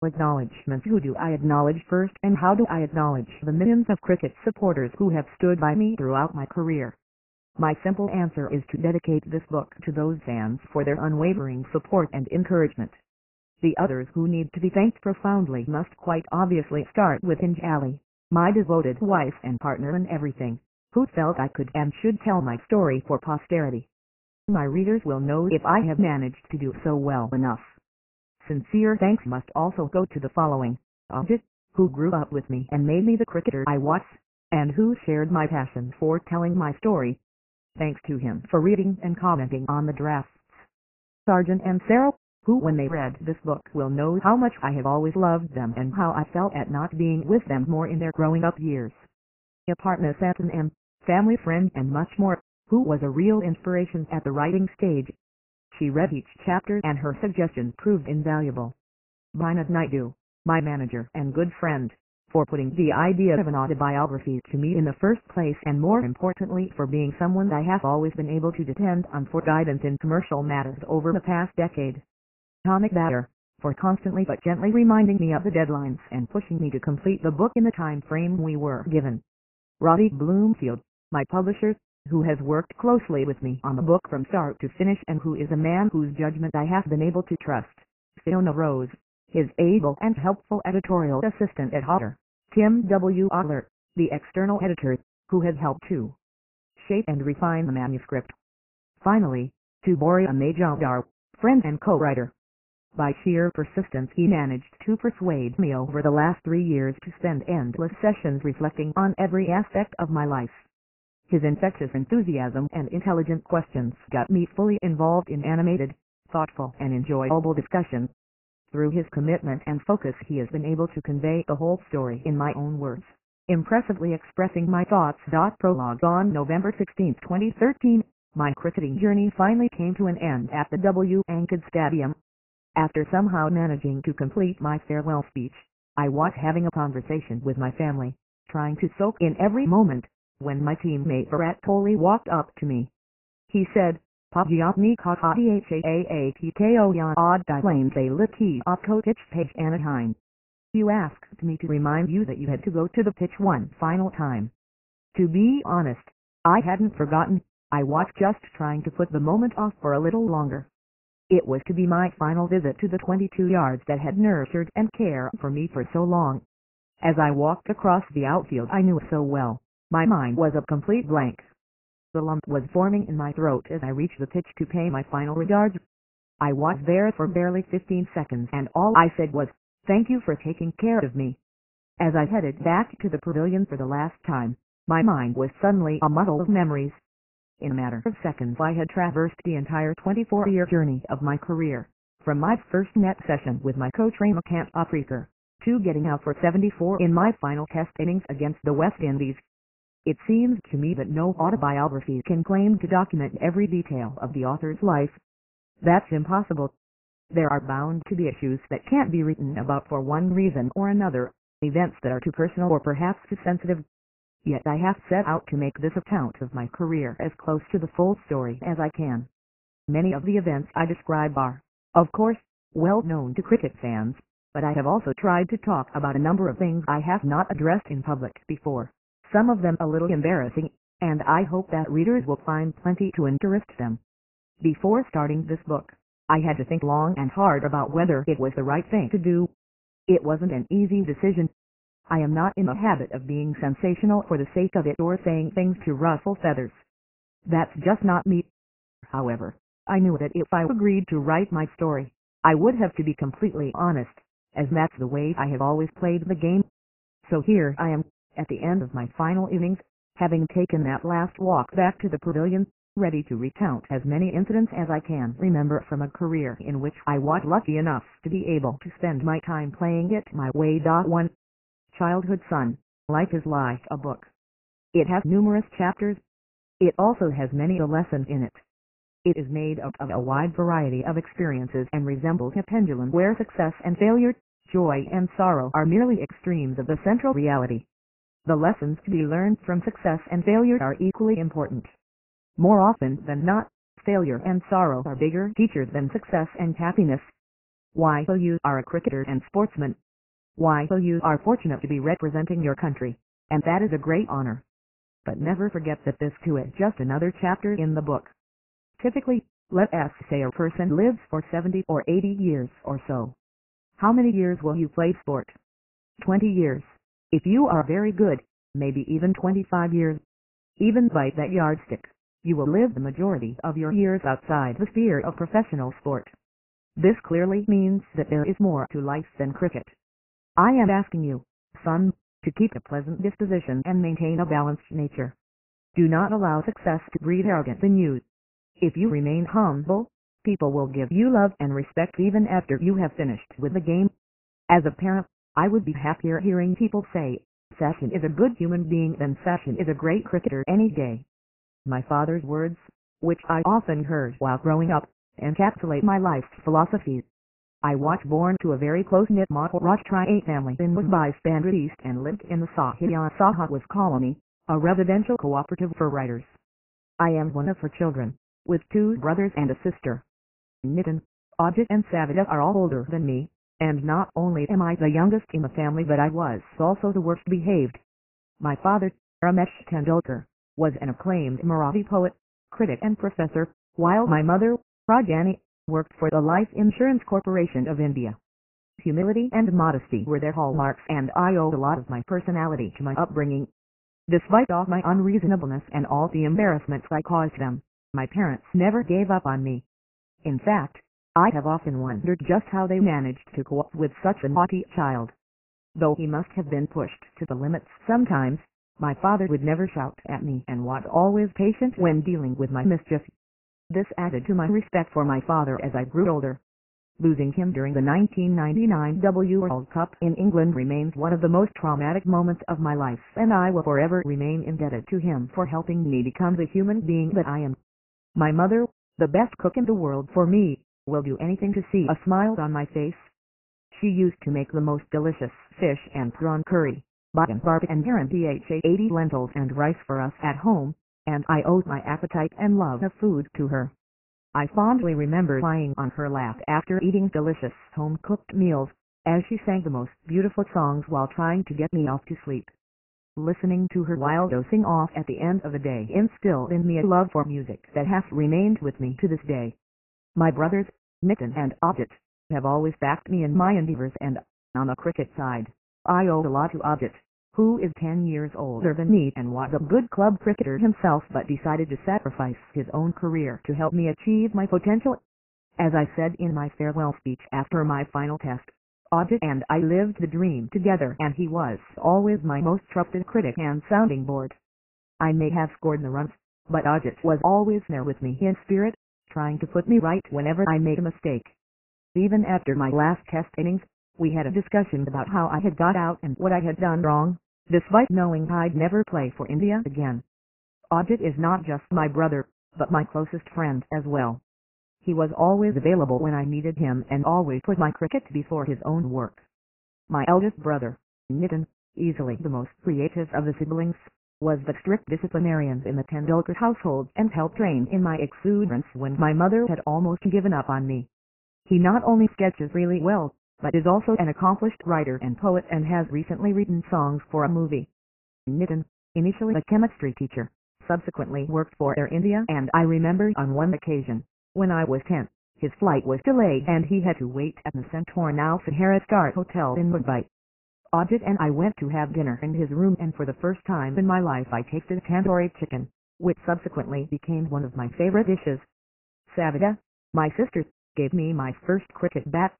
Acknowledgements. Who do I acknowledge first, and how do I acknowledge the millions of cricket supporters who have stood by me throughout my career? My simple answer is to dedicate this book to those fans for their unwavering support and encouragement. The others who need to be thanked profoundly must quite obviously start with Anjali, my devoted wife and partner in everything, who felt I could and should tell my story for posterity. My readers will know if I have managed to do so well enough. Sincere thanks must also go to the following: Ajit, who grew up with me and made me the cricketer I was, and who shared my passion for telling my story. Thanks to him for reading and commenting on the drafts. Sachin and Sarah, who when they read this book will know how much I have always loved them and how I felt at not being with them more in their growing up years. Aparna Sachin, family friend and much more, who was a real inspiration at the writing stage. She read each chapter and her suggestions proved invaluable. Vinod Naidu, my manager and good friend, for putting the idea of an autobiography to me in the first place, and more importantly for being someone I have always been able to depend on for guidance in commercial matters over the past decade. Tom Batter, for constantly but gently reminding me of the deadlines and pushing me to complete the book in the time frame we were given. Ravi Bloomfield, my publisher, who has worked closely with me on the book from start to finish and who is a man whose judgment I have been able to trust. Fiona Rose, his able and helpful editorial assistant at Hodder. Tim W. Adler, the external editor, who has helped to shape and refine the manuscript. Finally, to Boria Majumdar, friend and co-writer. By sheer persistence he managed to persuade me over the last 3 years to spend endless sessions reflecting on every aspect of my life. His infectious enthusiasm and intelligent questions got me fully involved in animated, thoughtful and enjoyable discussion. Through his commitment and focus he has been able to convey the whole story in my own words, impressively expressing my thoughts. Prologue. On November 16, 2013, my cricketing journey finally came to an end at the Wankhede Stadium. After somehow managing to complete my farewell speech, I was having a conversation with my family, trying to soak in every moment, when my teammate Virat Kohli walked up to me. He said, "Paji apni khaatko yan odd lanes a liki opko pitch page Anaheim. You asked me to remind you that you had to go to the pitch one final time." To be honest, I hadn't forgotten. I was just trying to put the moment off for a little longer. It was to be my final visit to the 22 yards that had nurtured and cared for me for so long. As I walked across the outfield I knew so well, my mind was a complete blank. The lump was forming in my throat as I reached the pitch to pay my final regards. I was there for barely 15 seconds and all I said was, "Thank you for taking care of me." As I headed back to the pavilion for the last time, my mind was suddenly a muddle of memories. In a matter of seconds I had traversed the entire 24-year journey of my career, from my first net session with my coach Ramakant Afrikar, to getting out for 74 in my final test innings against the West Indies. It seems to me that no autobiography can claim to document every detail of the author's life. That's impossible. There are bound to be issues that can't be written about for one reason or another, events that are too personal or perhaps too sensitive. Yet I have set out to make this account of my career as close to the full story as I can. Many of the events I describe are, of course, well known to cricket fans, but I have also tried to talk about a number of things I have not addressed in public before, some of them a little embarrassing, and I hope that readers will find plenty to interest them. Before starting this book, I had to think long and hard about whether it was the right thing to do. It wasn't an easy decision. I am not in the habit of being sensational for the sake of it or saying things to ruffle feathers. That's just not me. However, I knew that if I agreed to write my story, I would have to be completely honest, as that's the way I have always played the game. So here I am, at the end of my final innings, having taken that last walk back to the pavilion, ready to recount as many incidents as I can remember from a career in which I was lucky enough to be able to spend my time playing it my way. One Childhood Son, Life is Like a Book. It has numerous chapters. It also has many a lesson in it. It is made up of a wide variety of experiences and resembles a pendulum where success and failure, joy and sorrow are merely extremes of the central reality. The lessons to be learned from success and failure are equally important. More often than not, failure and sorrow are bigger teachers than success and happiness. Why so you are a cricketer and sportsman. Why so you are fortunate to be representing your country, and that is a great honor. But never forget that this too is just another chapter in the book. Typically, let us say a person lives for 70 or 80 years or so. How many years will you play sport? 20 years. If you are very good, maybe even 25 years. Even by that yardstick, you will live the majority of your years outside the sphere of professional sport. This clearly means that there is more to life than cricket. I am asking you, son, to keep a pleasant disposition and maintain a balanced nature. Do not allow success to breed arrogance in you. If you remain humble, people will give you love and respect even after you have finished with the game. As a parent, I would be happier hearing people say, Sachin is a good human being than Sachin is a great cricketer any day. My father's words, which I often heard while growing up, encapsulate my life's philosophy. I was born to a very close-knit Maharashtrian family in Mumbai Standard East and lived in the Sahawas colony, a residential cooperative for writers. I am one of 4 children, with 2 brothers and a sister. Nitin, Ajit and Savita are all older than me, and not only am I the youngest in the family but I was also the worst behaved. My father, Ramesh Tendulkar, was an acclaimed Marathi poet, critic and professor, while my mother, Rajani, worked for the Life Insurance Corporation of India. Humility and modesty were their hallmarks, and I owe a lot of my personality to my upbringing. Despite all my unreasonableness and all the embarrassments I caused them, my parents never gave up on me. In fact, I have often wondered just how they managed to cope with such a naughty child. Though he must have been pushed to the limits sometimes, my father would never shout at me and was always patient when dealing with my mischief. This added to my respect for my father as I grew older. Losing him during the 1999 World Cup in England remains one of the most traumatic moments of my life, and I will forever remain indebted to him for helping me become the human being that I am. My mother, the best cook in the world for me, will do anything to see a smile on my face. She used to make the most delicious fish and prawn curry, bottom barb and Dha 80 lentils and rice for us at home, and I owed my appetite and love of food to her. I fondly remember lying on her lap after eating delicious home-cooked meals, as she sang the most beautiful songs while trying to get me off to sleep. Listening to her while dozing off at the end of the day instilled in me a love for music that has remained with me to this day. My brothers, Nitin and Ajit, have always backed me in my endeavors, and, on the cricket side, I owe a lot to Ajit, who is 10 years older than me and was a good club cricketer himself but decided to sacrifice his own career to help me achieve my potential. As I said in my farewell speech after my final test, Ajit and I lived the dream together, and he was always my most trusted critic and sounding board. I may have scored the runs, but Ajit was always there with me in spirit, trying to put me right whenever I made a mistake. Even after my last test innings, we had a discussion about how I had got out and what I had done wrong, despite knowing I'd never play for India again. Ajit is not just my brother, but my closest friend as well. He was always available when I needed him and always put my cricket before his own work. My eldest brother, Nitin, easily the most creative of the siblings, was the strict disciplinarian in the Tendulkar household and helped rein in my exuberance when my mother had almost given up on me. He not only sketches really well, but is also an accomplished writer and poet and has recently written songs for a movie. Nitin, initially a chemistry teacher, subsequently worked for Air India, and I remember on one occasion, when I was 10, his flight was delayed and he had to wait at the Centaur now Sahara Star Hotel in Mumbai. Ajit and I went to have dinner in his room, and for the first time in my life I tasted tandoori chicken, which subsequently became one of my favorite dishes. Savita, my sister, gave me my first cricket bat.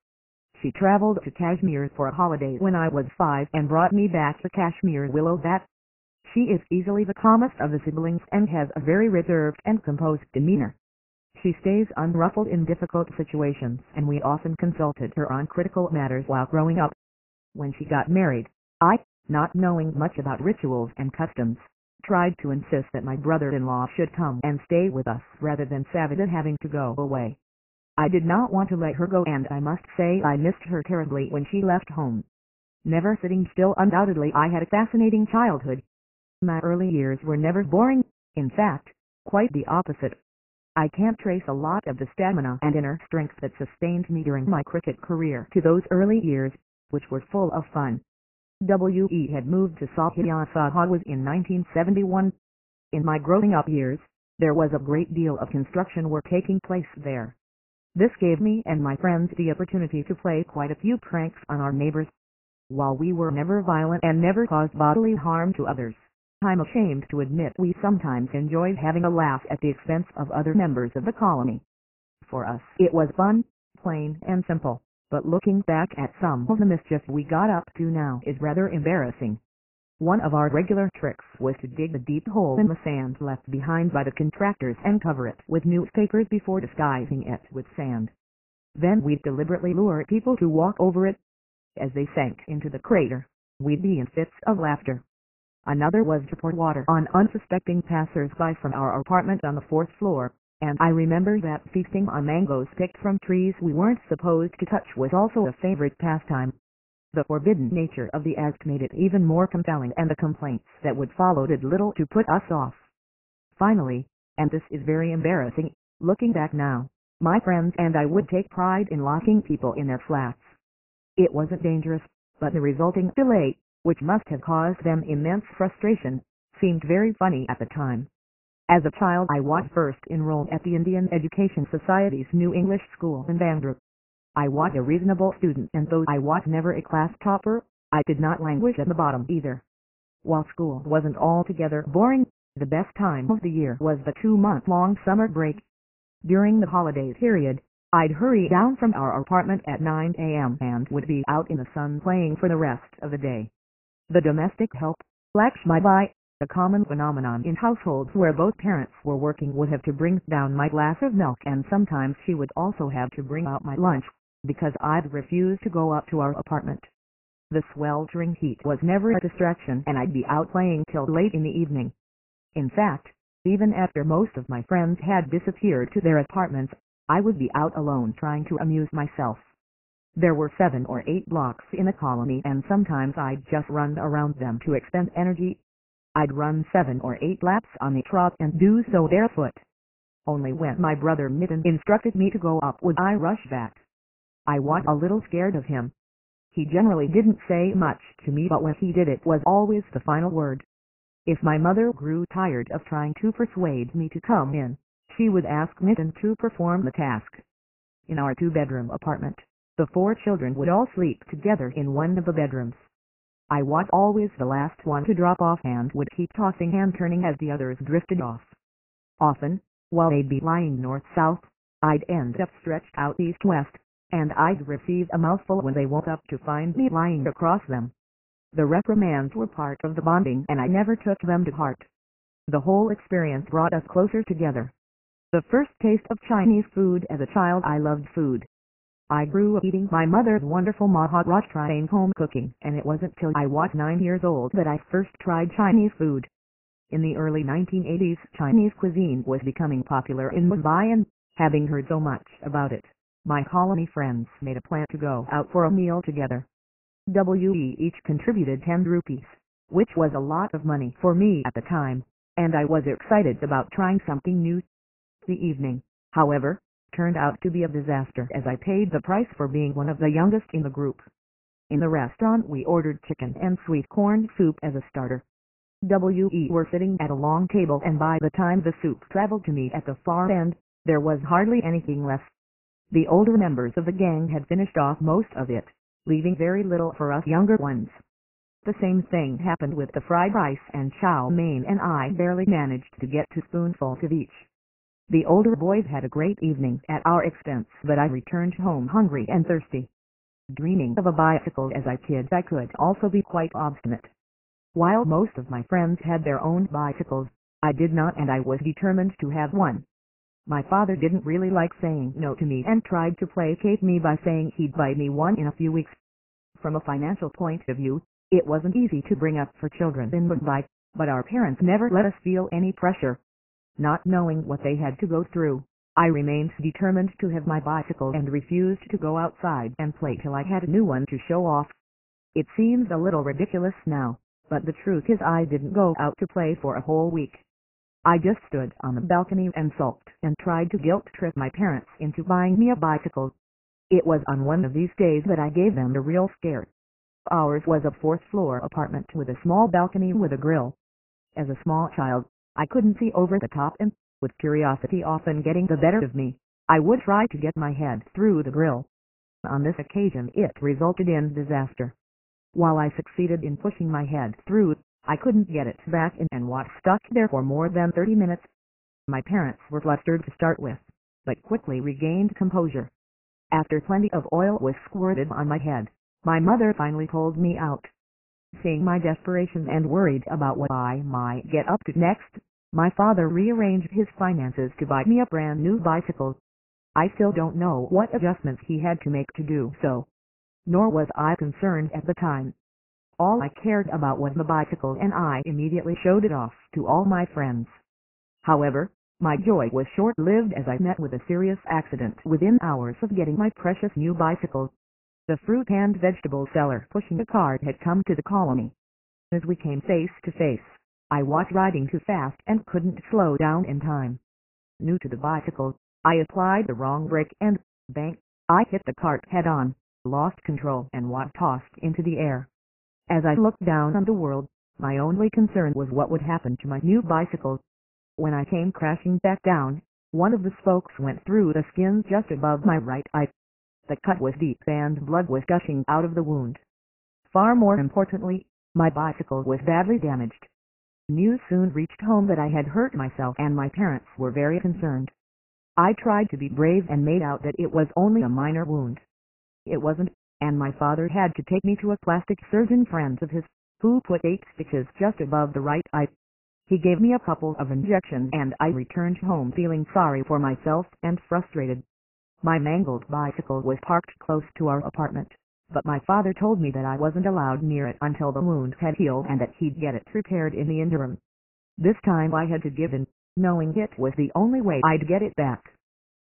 She traveled to Kashmir for a holiday when I was 5 and brought me back the Kashmir willow bat. She is easily the calmest of the siblings and has a very reserved and composed demeanor. She stays unruffled in difficult situations, and we often consulted her on critical matters while growing up. When she got married, I, not knowing much about rituals and customs, tried to insist that my brother-in-law should come and stay with us rather than Savita having to go away. I did not want to let her go, and I must say I missed her terribly when she left home. Never sitting still, undoubtedly I had a fascinating childhood. My early years were never boring, in fact, quite the opposite. I can't trace a lot of the stamina and inner strength that sustained me during my cricket career to those early years, which were full of fun. We had moved to Sahiyasaha was in 1971. In my growing up years, there was a great deal of construction work taking place there. This gave me and my friends the opportunity to play quite a few pranks on our neighbors. While we were never violent and never caused bodily harm to others, I'm ashamed to admit we sometimes enjoyed having a laugh at the expense of other members of the colony. For us, it was fun, plain and simple, but looking back at some of the mischief we got up to now is rather embarrassing. One of our regular tricks was to dig a deep hole in the sand left behind by the contractors and cover it with newspapers before disguising it with sand. Then we'd deliberately lure people to walk over it. As they sank into the crater, we'd be in fits of laughter. Another was to pour water on unsuspecting passers-by from our apartment on the 4th floor, and I remember that feasting on mangoes picked from trees we weren't supposed to touch was also a favorite pastime. The forbidden nature of the act made it even more compelling, and the complaints that would follow did little to put us off. Finally, and this is very embarrassing, looking back now, my friends and I would take pride in locking people in their flats. It wasn't dangerous, but the resulting delay, which must have caused them immense frustration, seemed very funny at the time. As a child I was first enrolled at the Indian Education Society's New English School in Bandra. I was a reasonable student, and though I was never a class topper, I did not languish at the bottom either. While school wasn't altogether boring, the best time of the year was the 2-month-long summer break. During the holiday period, I'd hurry down from our apartment at 9 a.m. and would be out in the sun playing for the rest of the day. The domestic help, Lakshmi, a common phenomenon in households where both parents were working, would have to bring down my glass of milk, and sometimes she would also have to bring out my lunch, because I'd refuse to go up to our apartment. The sweltering heat was never a distraction, and I'd be out playing till late in the evening. In fact, even after most of my friends had disappeared to their apartments, I would be out alone trying to amuse myself. There were 7 or 8 blocks in the colony, and sometimes I'd just run around them to expend energy. I'd run 7 or 8 laps on the trot, and do so barefoot. Only when my brother Mitten instructed me to go up would I rush back. I was a little scared of him. He generally didn't say much to me, but when he did, it was always the final word. If my mother grew tired of trying to persuade me to come in, she would ask Mitten to perform the task. In our 2-bedroom apartment, the 4 children would all sleep together in one of the bedrooms. I was always the last one to drop off and would keep tossing and turning as the others drifted off. Often, while they'd be lying north-south, I'd end up stretched out east-west, and I'd receive a mouthful when they woke up to find me lying across them. The reprimands were part of the bonding, and I never took them to heart. The whole experience brought us closer together. The first taste of Chinese food. As a child I loved food. I grew up eating my mother's wonderful Maharashtrian home cooking, and it wasn't till I was 9 years old that I first tried Chinese food. In the early 1980s, Chinese cuisine was becoming popular in Mumbai, and, having heard so much about it, my colony friends made a plan to go out for a meal together. We each contributed 10 rupees, which was a lot of money for me at the time, and I was excited about trying something new. The evening, however, turned out to be a disaster, as I paid the price for being one of the youngest in the group. In the restaurant we ordered chicken and sweet corn soup as a starter. We were sitting at a long table, and by the time the soup traveled to me at the far end, there was hardly anything left. The older members of the gang had finished off most of it, leaving very little for us younger ones. The same thing happened with the fried rice and chow mein, and I barely managed to get 2 spoonfuls of each. The older boys had a great evening at our expense, but I returned home hungry and thirsty. Dreaming of a bicycle as a kid, I could also be quite obstinate. While most of my friends had their own bicycles, I did not, and I was determined to have one. My father didn't really like saying no to me, and tried to placate me by saying he'd buy me one in a few weeks. From a financial point of view, it wasn't easy to bring up 4 children in Mumbai, but our parents never let us feel any pressure. Not knowing what they had to go through, I remained determined to have my bicycle and refused to go outside and play till I had a new one to show off. It seems a little ridiculous now, but the truth is I didn't go out to play for a whole week. I just stood on the balcony and sulked and tried to guilt-trip my parents into buying me a bicycle. It was on one of these days that I gave them the real scare. Ours was a fourth-floor apartment with a small balcony with a grill. As a small child, I couldn't see over the top and, with curiosity often getting the better of me, I would try to get my head through the grill. On this occasion it resulted in disaster. While I succeeded in pushing my head through, I couldn't get it back in and was stuck there for more than 30 minutes. My parents were flustered to start with, but quickly regained composure. After plenty of oil was squirted on my head, my mother finally pulled me out. Seeing my desperation and worried about what I might get up to next, my father rearranged his finances to buy me a brand new bicycle. I still don't know what adjustments he had to make to do so. Nor was I concerned at the time. All I cared about was the bicycle, and I immediately showed it off to all my friends. However, my joy was short-lived as I met with a serious accident within hours of getting my precious new bicycle. The fruit and vegetable seller pushing the cart had come to the colony. As we came face to face, I was riding too fast and couldn't slow down in time. New to the bicycle, I applied the wrong brake and, bang, I hit the cart head-on, lost control and was tossed into the air. As I looked down on the world, my only concern was what would happen to my new bicycle. When I came crashing back down, one of the spokes went through the skin just above my right eye. The cut was deep and blood was gushing out of the wound. Far more importantly, my bicycle was badly damaged. News soon reached home that I had hurt myself, and my parents were very concerned. I tried to be brave and made out that it was only a minor wound. It wasn't, and my father had to take me to a plastic surgeon friend of his, who put 8 stitches just above the right eye. He gave me a couple of injections and I returned home feeling sorry for myself and frustrated. My mangled bicycle was parked close to our apartment, but my father told me that I wasn't allowed near it until the wound had healed and that he'd get it repaired in the interim. This time I had to give in, knowing it was the only way I'd get it back.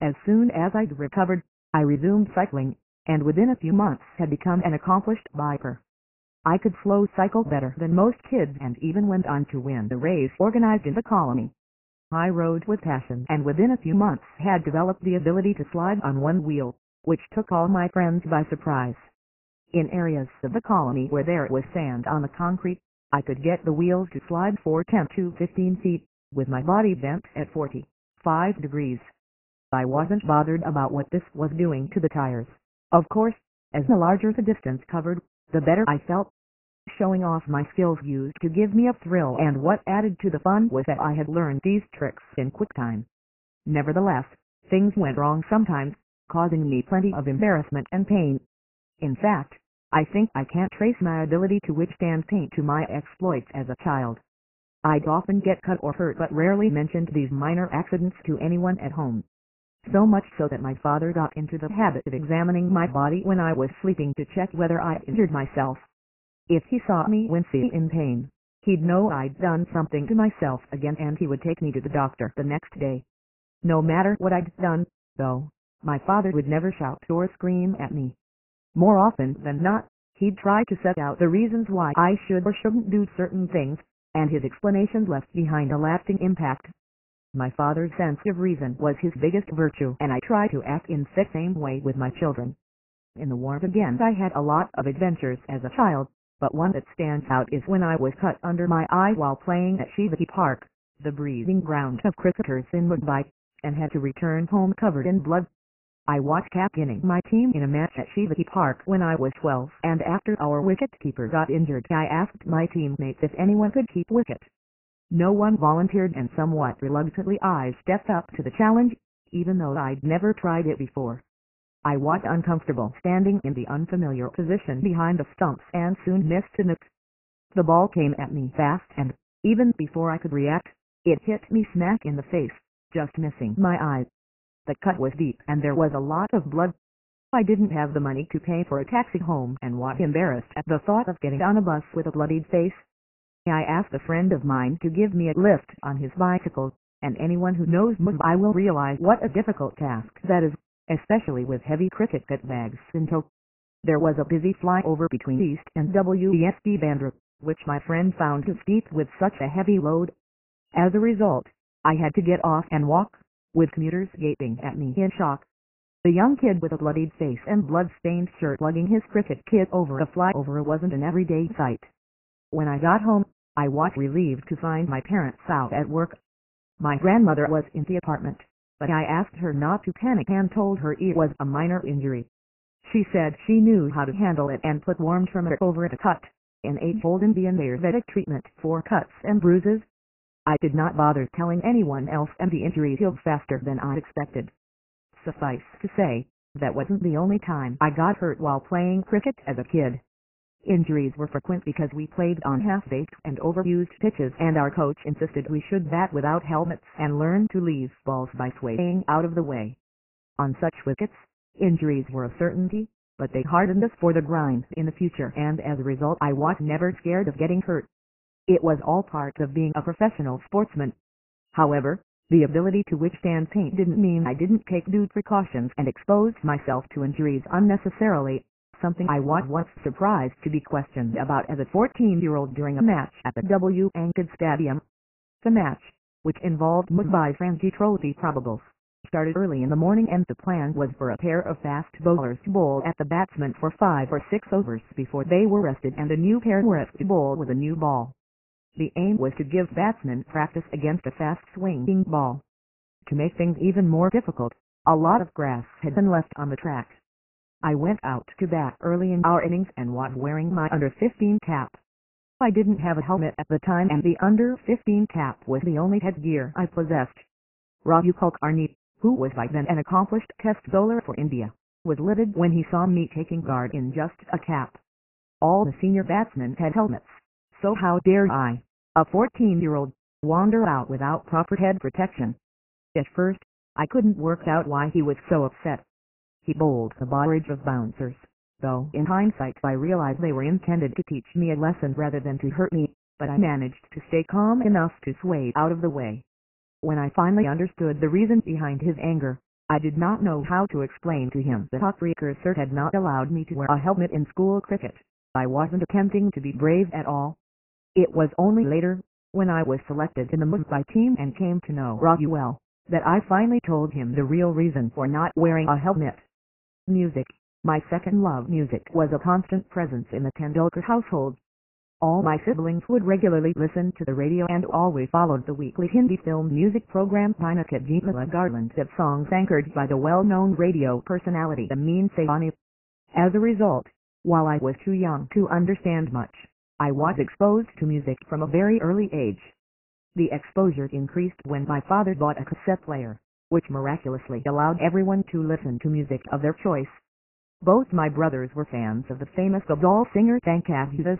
As soon as I'd recovered, I resumed cycling, and within a few months had become an accomplished biker. I could slow cycle better than most kids and even went on to win the race organized in the colony. I rode with passion and within a few months had developed the ability to slide on one wheel, which took all my friends by surprise. In areas of the colony where there was sand on the concrete, I could get the wheels to slide for 10 to 15 feet, with my body bent at 45 degrees. I wasn't bothered about what this was doing to the tires. Of course, as the larger the distance covered, the better I felt. Showing off my skills used to give me a thrill, and what added to the fun was that I had learned these tricks in quick time. Nevertheless, things went wrong sometimes, causing me plenty of embarrassment and pain. In fact, I think I can't trace my ability to withstand pain to my exploits as a child. I'd often get cut or hurt but rarely mentioned these minor accidents to anyone at home. So much so that my father got into the habit of examining my body when I was sleeping to check whether I'd injured myself. If he saw me wincing in pain, he'd know I'd done something to myself again, and he would take me to the doctor the next day. No matter what I'd done, though, my father would never shout or scream at me. More often than not, he'd try to set out the reasons why I should or shouldn't do certain things, and his explanations left behind a lasting impact. My father's sense of reason was his biggest virtue, and I try to act in the same way with my children. In the war again, I had a lot of adventures as a child, but one that stands out is when I was cut under my eye while playing at Park, the breeding ground of cricketers in Mumbai, and had to return home covered in blood. I was captaining my team in a match at Park when I was 12, and after our wicket-keeper got injured, I asked my teammates if anyone could keep wicket. No one volunteered, and somewhat reluctantly I stepped up to the challenge, even though I'd never tried it before. I was uncomfortable standing in the unfamiliar position behind the stumps and soon missed a knock. The ball came at me fast and, even before I could react, it hit me smack in the face, just missing my eye. The cut was deep and there was a lot of blood. I didn't have the money to pay for a taxi home and was embarrassed at the thought of getting on a bus with a bloodied face. I asked a friend of mine to give me a lift on his bicycle, and anyone who knows Mumbai will realize what a difficult task that is, especially with heavy cricket kit bags in tow. There was a busy flyover between East and West Bandra, which my friend found too steep with such a heavy load. As a result, I had to get off and walk, with commuters gaping at me in shock. The young kid with a bloodied face and blood-stained shirt lugging his cricket kit over a flyover wasn't an everyday sight. When I got home, I was relieved to find my parents out at work. My grandmother was in the apartment, but I asked her not to panic and told her it was a minor injury. She said she knew how to handle it and put warm turmeric over the cut, an 8-fold Indian Ayurvedic treatment for cuts and bruises. I did not bother telling anyone else, and the injury healed faster than I expected. Suffice to say, that wasn't the only time I got hurt while playing cricket as a kid. Injuries were frequent because we played on half-baked and overused pitches, and our coach insisted we should bat without helmets and learn to leave balls by swaying out of the way. On such wickets, injuries were a certainty, but they hardened us for the grind in the future, and as a result I was never scared of getting hurt. It was all part of being a professional sportsman. However, the ability to withstand pain didn't mean I didn't take due precautions and exposed myself to injuries unnecessarily, something I was once surprised to be questioned about as a 14-year-old during a match at the Wankhede Stadium. The match, which involved Mumbai Ranji Trophy probables, started early in the morning, and the plan was for a pair of fast bowlers to bowl at the batsmen for 5 or 6 overs before they were rested, and a new pair were to bowl with a new ball. The aim was to give batsmen practice against a fast-swinging ball. To make things even more difficult, a lot of grass had been left on the track. I went out to bat early in our innings and was wearing my under-15 cap. I didn't have a helmet at the time, and the under-15 cap was the only headgear I possessed. Raghu Kulkarni, who was by then an accomplished test bowler for India, was livid when he saw me taking guard in just a cap. All the senior batsmen had helmets, so how dare I, a 14-year-old, wander out without proper head protection? At first, I couldn't work out why he was so upset. He bowled a barrage of bouncers, though in hindsight I realized they were intended to teach me a lesson rather than to hurt me, but I managed to stay calm enough to sway out of the way. When I finally understood the reason behind his anger, I did not know how to explain to him that Hawkreeker Sir had not allowed me to wear a helmet in school cricket. I wasn't attempting to be brave at all. It was only later, when I was selected in the Mumbai team and came to know Raghu well, that I finally told him the real reason for not wearing a helmet. Music. My second love, music, was a constant presence in the Tendulkar household. All my siblings would regularly listen to the radio and always followed the weekly Hindi film music program Pinaka Jeetmala Garland of songs anchored by the well-known radio personality Amin Savani. As a result, while I was too young to understand much, I was exposed to music from a very early age. The exposure increased when my father bought a cassette player, which miraculously allowed everyone to listen to music of their choice. Both my brothers were fans of the famous Gazal singer Tendulkar.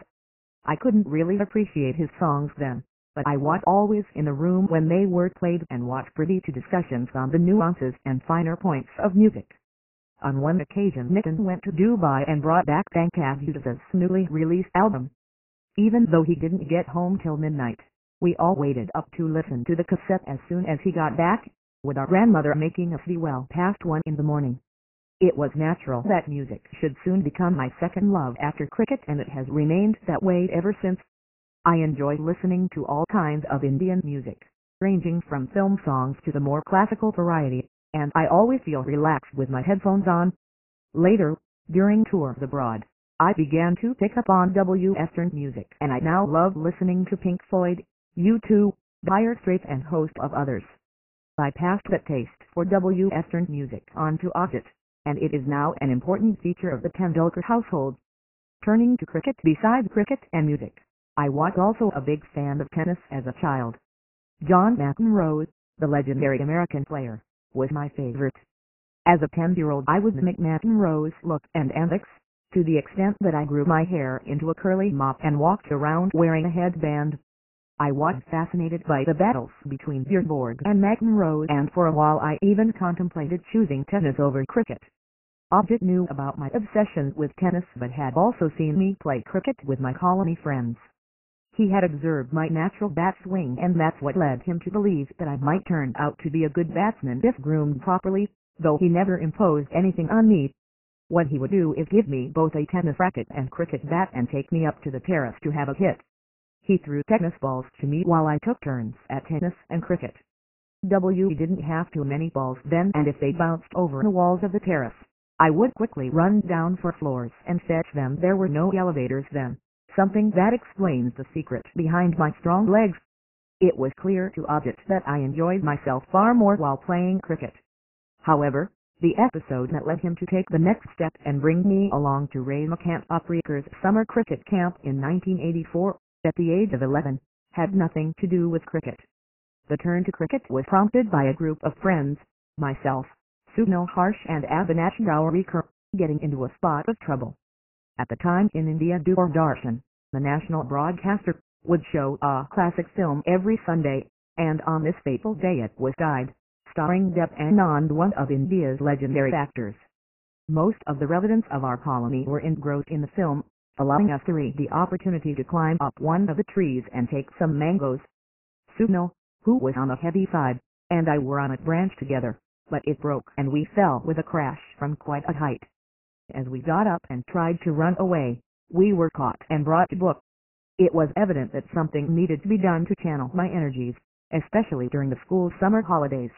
I couldn't really appreciate his songs then, but I was always in the room when they were played and was privy to discussions on the nuances and finer points of music. On one occasion Nitin went to Dubai and brought back Tendulkar's newly released album. Even though he didn't get home till midnight, we all waited up to listen to the cassette as soon as he got back, with our grandmother making us be well past 1 in the morning. It was natural that music should soon become my second love after cricket, and it has remained that way ever since. I enjoy listening to all kinds of Indian music, ranging from film songs to the more classical variety, and I always feel relaxed with my headphones on. Later, during tours abroad, I began to pick up on Western music, and I now love listening to Pink Floyd, U2, Dire Straits, and a host of others. I passed that taste for Western music on to Ajit, and it is now an important feature of the Tendulkar household. Turning to cricket. Besides cricket and music, I was also a big fan of tennis as a child. John McEnroe, the legendary American player, was my favorite. As a 10-year-old I would mimic McEnroe's look and antics, to the extent that I grew my hair into a curly mop and walked around wearing a headband. I was fascinated by the battles between Beardborg and McEnroe, and for a while I even contemplated choosing tennis over cricket. Ajit knew about my obsession with tennis but had also seen me play cricket with my colony friends. He had observed my natural bat swing, and that's what led him to believe that I might turn out to be a good batsman if groomed properly, though he never imposed anything on me. What he would do is give me both a tennis racket and cricket bat and take me up to the terrace to have a hit. He threw tennis balls to me while I took turns at tennis and cricket. We didn't have too many balls then, and if they bounced over the walls of the terrace, I would quickly run down for floors and fetch them. There were no elevators then, something that explains the secret behind my strong legs. It was clear to Audit that I enjoyed myself far more while playing cricket. However, the episode that led him to take the next step and bring me along to Ray McCann-Opryker's summer cricket camp in 1984, at the age of 11, had nothing to do with cricket. The turn to cricket was prompted by a group of friends, myself, Sunil Harsh and Avinash Gowrikar, getting into a spot of trouble. At the time in India, Doordarshan, the national broadcaster, would show a classic film every Sunday, and on this fateful day it was Died, starring Dev Anand, one of India's legendary actors. Most of the residents of our colony were engrossed in the film, allowing us the opportunity to climb up one of the trees and take some mangoes. Sunil, who was on the heavy side, and I were on a branch together, but it broke and we fell with a crash from quite a height. As we got up and tried to run away, we were caught and brought to book. It was evident that something needed to be done to channel my energies, especially during the school summer holidays.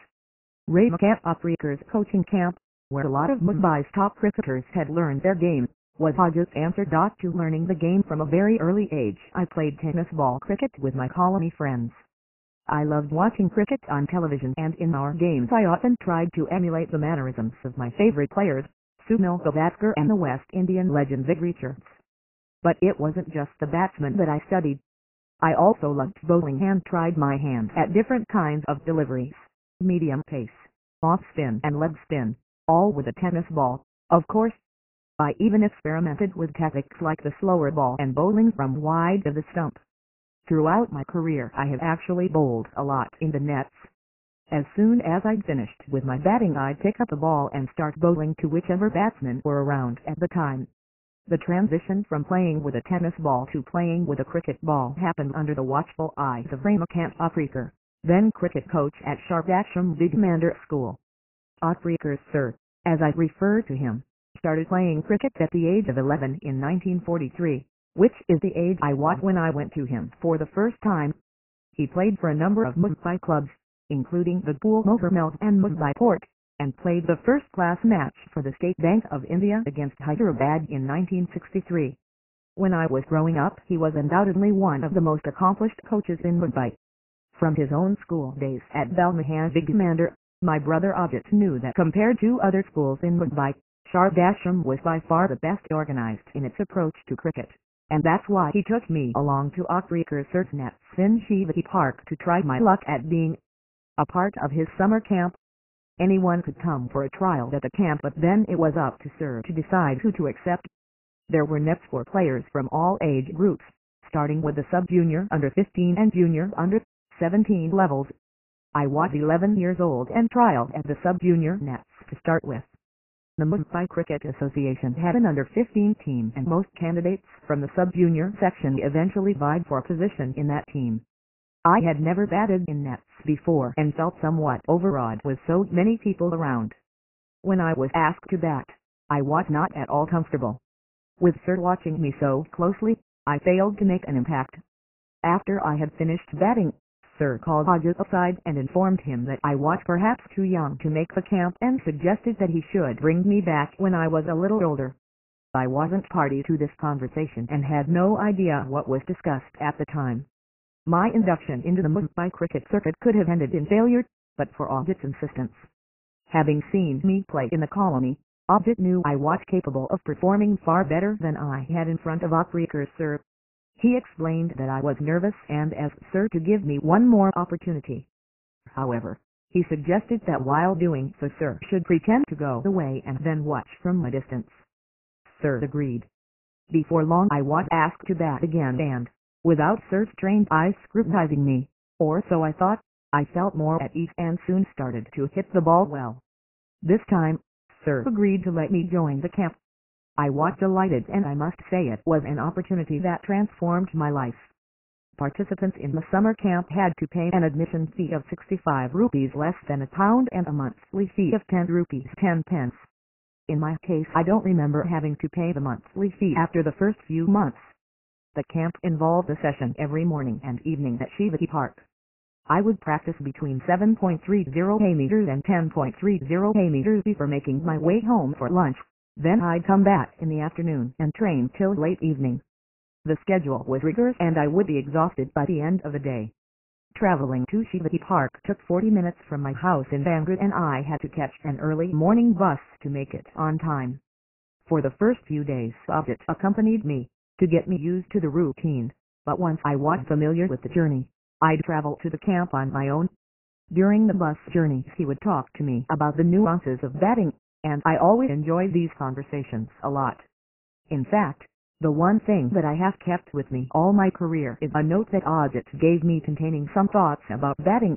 Ray McCann-Opryker's coaching camp, where a lot of Mumbai's top cricketers had learned their game, was Audit's answer to learning the game from a very early age. I played tennis ball cricket with my colony friends. I loved watching cricket on television, and in our games I often tried to emulate the mannerisms of my favorite players, Sunil Gavaskar and the West Indian legend Vic Richards. But it wasn't just the batsmen that I studied. I also loved bowling and tried my hand at different kinds of deliveries, medium pace, off spin and leg spin, all with a tennis ball, of course. I even experimented with tactics like the slower ball and bowling from wide of the stump. Throughout my career I have actually bowled a lot in the nets. As soon as I'd finished with my batting I'd pick up the ball and start bowling to whichever batsmen were around at the time. The transition from playing with a tennis ball to playing with a cricket ball happened under the watchful eyes of Ray McCann-Opryker, then cricket coach at Shardashram Bigmander School. Opryker, sir, as I refer to him, started playing cricket at the age of 11 in 1943, which is the age I was when I went to him for the first time. He played for a number of Mumbai clubs, including the Pool Motormelt and Mumbai Port, and played the first-class match for the State Bank of India against Hyderabad in 1963. When I was growing up, he was undoubtedly one of the most accomplished coaches in Mumbai. From his own school days at Balmahan Bigmander, my brother Audit knew that compared to other schools in Mumbai, Shardashram was by far the best organized in its approach to cricket, and that's why he took me along to Opryker's nets in Shivaji Park to try my luck at being a part of his summer camp. Anyone could come for a trial at the camp, but then it was up to Sir to decide who to accept. There were nets for players from all age groups, starting with the sub-junior under-15 and junior under-17 levels. I was 11 years old and trialed at the sub-junior nets to start with. The Mumbai Cricket Association had an under-15 team, and most candidates from the sub-junior section eventually vied for a position in that team. I had never batted in nets before and felt somewhat overawed with so many people around. When I was asked to bat, I was not at all comfortable. With Sir watching me so closely, I failed to make an impact. After I had finished batting, Sir called Audit aside and informed him that I was perhaps too young to make the camp and suggested that he should bring me back when I was a little older. I wasn't party to this conversation and had no idea what was discussed at the time. My induction into the Mumbai cricket circuit could have ended in failure, but for Audit's insistence. Having seen me play in the colony, Audit knew I was capable of performing far better than I had in front of Opryker's Sir. He explained that I was nervous and asked Sir to give me one more opportunity. However, he suggested that while doing so Sir should pretend to go away and then watch from a distance. Sir agreed. Before long I was asked to bat again and, without Sir's trained eyes scrutinizing me, or so I thought, I felt more at ease and soon started to hit the ball well. This time, Sir agreed to let me join the camp. I was delighted, and I must say it was an opportunity that transformed my life. Participants in the summer camp had to pay an admission fee of 65 rupees, less than £1, and a monthly fee of 10 rupees 10 pence. In my case, I don't remember having to pay the monthly fee after the first few months. The camp involved a session every morning and evening at Shivaji Park. I would practice between 7.30 meters and 10.30 meters before making my way home for lunch. Then I'd come back in the afternoon and train till late evening. The schedule was rigorous and I would be exhausted by the end of the day. Traveling to Shivati Park took 40 minutes from my house in Bangor and I had to catch an early morning bus to make it on time. For the first few days Audit accompanied me, to get me used to the routine, but once I was familiar with the journey, I'd travel to the camp on my own. During the bus journey he would talk to me about the nuances of batting, and I always enjoyed these conversations a lot. In fact, the one thing that I have kept with me all my career is a note that Audit gave me containing some thoughts about batting.